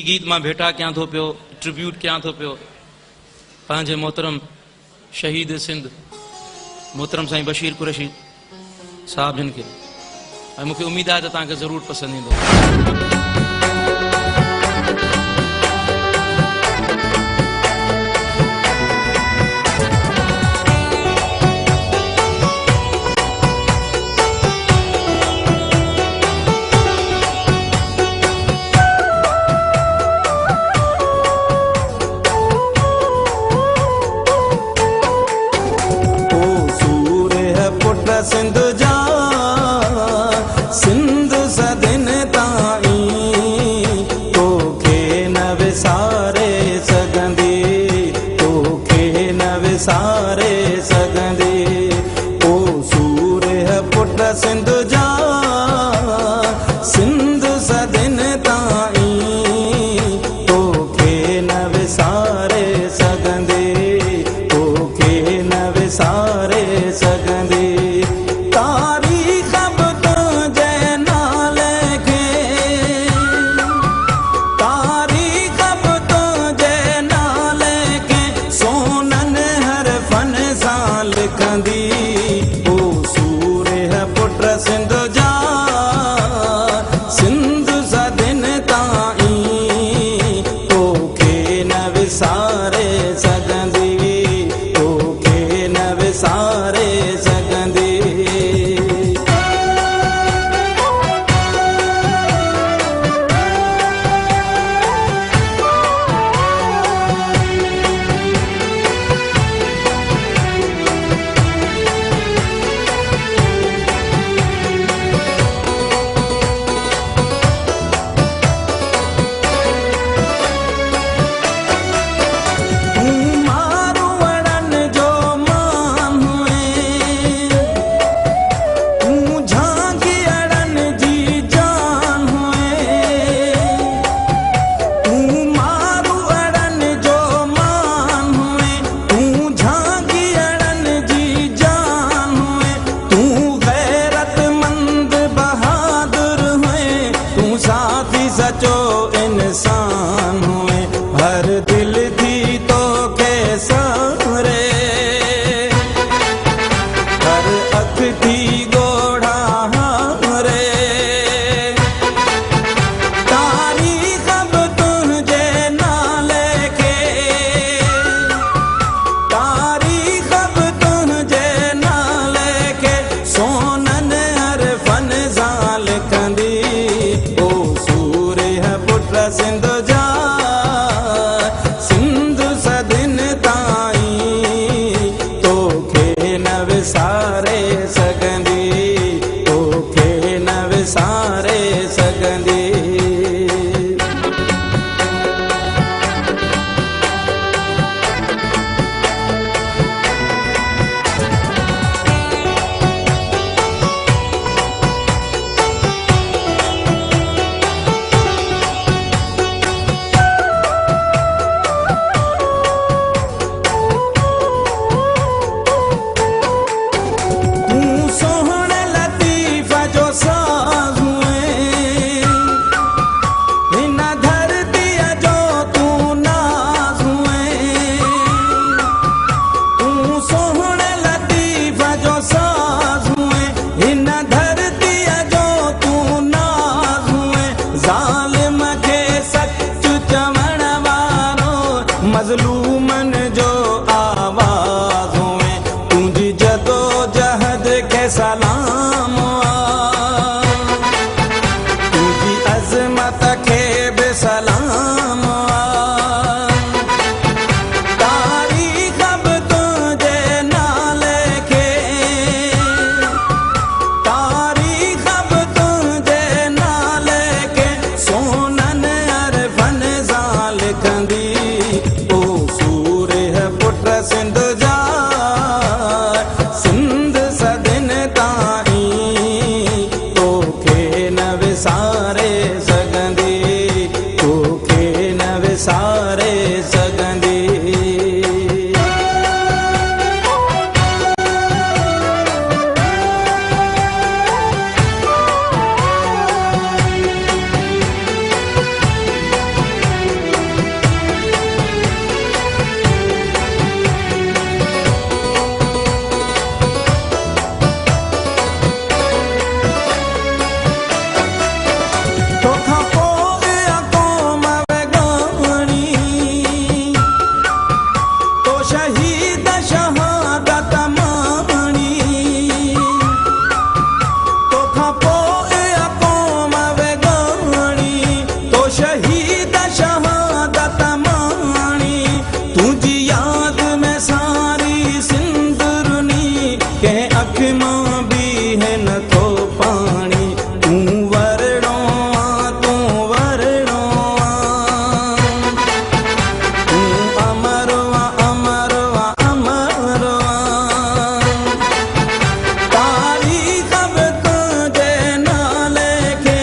गीत मां भेटा कयां थो पियो, ट्रिब्यूट कयां थो पियो पंहिंजे मोहतरम शहीद सिंध मोहतरम साईं बशीर कुरैशी साहब जिन खे। ऐं मूंखे उमेद आहे त तव्हांखे ज़रूरु पसंदि ईंदो। सिंध जा सिंध सदिन ताईं तोखे न विसारे सघंदी, तोखे न विसारे सघंदी। ओ सूरह पुट सिंध जा सिंध सदिन ताईं तोखे न विसारे सघंदी, तोखे न विसारे सघंदी। सिंध जा सिंध सदिन ताईं तोखे न विसारे सघंदी, तोखे न विसारे सघंदी। सचो इंसान हुए हर दिल थी तो कैसा रे, हर अख थी गोढ़ा रे। तारीख़ अब तुझे नाले के, तारीख़ अब तुझे नाले के सोनन हर फन सां लिखंदी। सिंध जा सिंध सदिन ताईं तोखे न विसारे सघंदी, तोखे न विसारे सघंदी। दा शहादत माणी तुझी याद में सारी सिंध रुनी के अख मां भी है न तो पानी तू वरणो तू वरणो तू अमरवा अमरवा अमरवा तारीख अब तुझे नाले के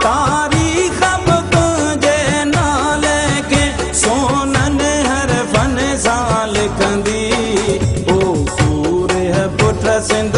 तारीख अब तुझे नाले के सोनन हर फन साल कंदी ओ सूर है पुत्र सिंध